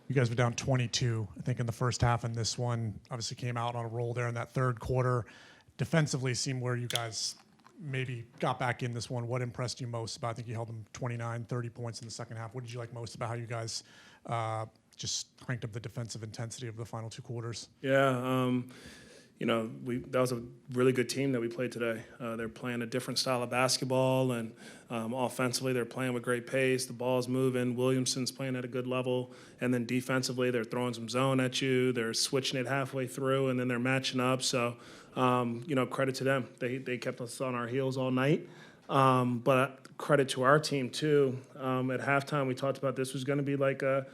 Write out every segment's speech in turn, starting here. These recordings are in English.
You guys were down 22, I think, in the first half, and this one obviously came out on a roll there in that third quarter. Defensively seemed where you guys maybe got back in this one. What impressed you most about? I think you held them 29, 30 points in the second half. What did you like most about how you guys just cranked up the defensive intensity of the final two quarters? Yeah, that was a really good team that we played today. They're playing a different style of basketball, and offensively they're playing with great pace. The ball's moving. Williamson's playing at a good level, and then defensively they're throwing some zone at you. They're switching it halfway through, and then they're matching up. So, credit to them. They kept us on our heels all night. But credit to our team too. At halftime, we talked about this was going to be like a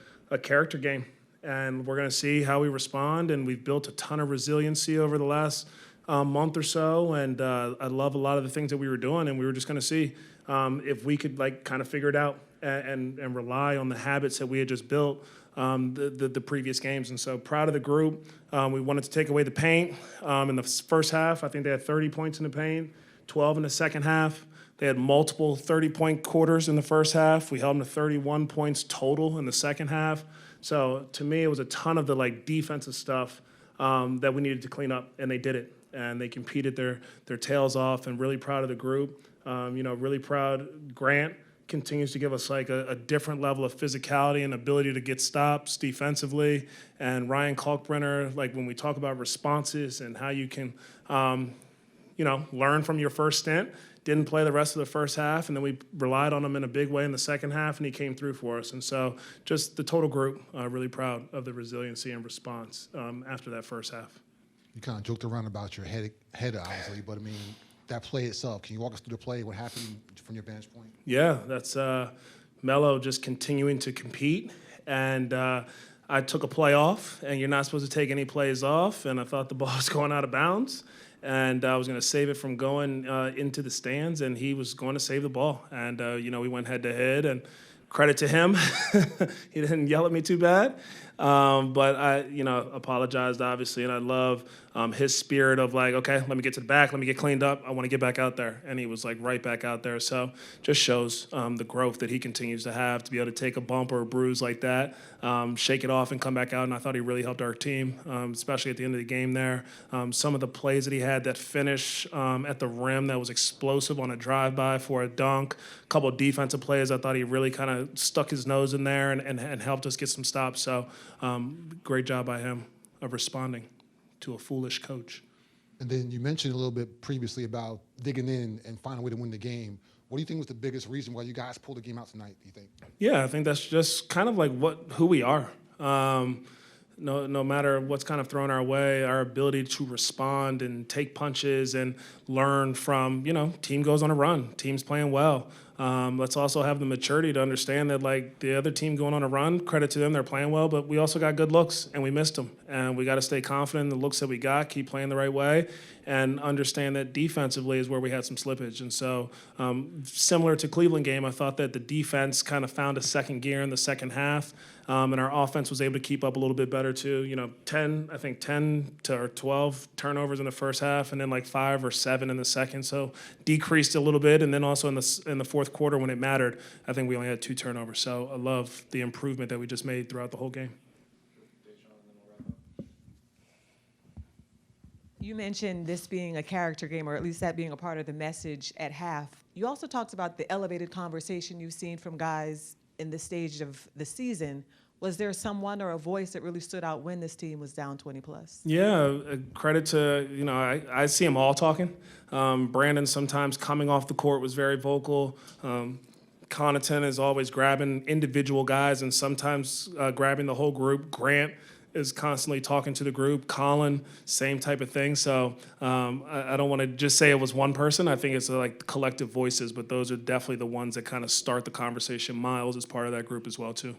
character game. And we're going to see how we respond. And we've built a ton of resiliency over the last month or so. And I love a lot of the things that we were doing. And we were just going to see if we could kind of figure it out and rely on the habits that we had just built the previous games. And so proud of the group. We wanted to take away the paint. In the first half, I think they had 30 points in the paint, 12 in the second half. They had multiple 30-point quarters in the first half. We held them to 31 points total in the second half. So to me, it was a ton of the defensive stuff that we needed to clean up, and they did it. And they competed their tails off, and really proud of the group. Really proud. Grant continues to give us a different level of physicality and ability to get stops defensively. And Ryan Kalkbrenner, when we talk about responses and how you can, learn from your first stint, didn't play the rest of the first half, and then we relied on him in a big way in the second half, and he came through for us. And so just the total group, really proud of the resiliency and response after that first half. You kind of joked around about your head obviously, but, I mean, that play itself, can you walk us through the play, what happened from your vantage point? Yeah, that's Melo just continuing to compete. And I took a play off, and you're not supposed to take any plays off, and I thought the ball was going out of bounds. And I was going to save it from going into the stands, and he was going to save the ball. And, we went head-to-head, and credit to him. He didn't yell at me too bad. But I, apologized, obviously, and I love his spirit of okay, let me get to the back, let me get cleaned up, I want to get back out there. And he was right back out there. So just shows the growth that he continues to have to be able to take a bump or a bruise like that, shake it off and come back out. And I thought he really helped our team, especially at the end of the game there. Some of the plays that he had, that finish at the rim that was explosive on a drive-by for a dunk, a couple of defensive plays, I thought he really kind of stuck his nose in there and helped us get some stops. So great job by him of responding to a foolish coach. And then you mentioned a little bit previously about digging in and finding a way to win the game. What do you think was the biggest reason why you guys pulled the game out tonight, do you think? Yeah, I think that's just kind of who we are. No matter what's kind of thrown our way, our ability to respond and take punches and learn from, team goes on a run, team's playing well. Let's also have the maturity to understand that the other team going on a run, credit to them, they're playing well, but we also got good looks and we missed them. And we got to stay confident in the looks that we got, keep playing the right way, and understand that defensively is where we had some slippage. And so similar to Cleveland game, I thought that the defense kind of found a second gear in the second half, and our offense was able to keep up a little bit better too. 10 to 12 turnovers in the first half, and then 5 or 7 in the second. So decreased a little bit, and then also in the fourth quarter when it mattered, I think we only had 2 turnovers. So I love the improvement that we just made throughout the whole game. You mentioned this being a character game, or at least that being a part of the message at half. You also talked about the elevated conversation you've seen from guys in this stage of the season. Was there someone or a voice that really stood out when this team was down 20 plus? Yeah, credit to, I see them all talking. Brandon sometimes coming off the court was very vocal. Connaughton is always grabbing individual guys and sometimes grabbing the whole group. Grant is constantly talking to the group. Colin, same type of thing. So I don't want to just say it was one person. I think it's collective voices, but those are definitely the ones that kind of start the conversation. Miles is part of that group as well, too.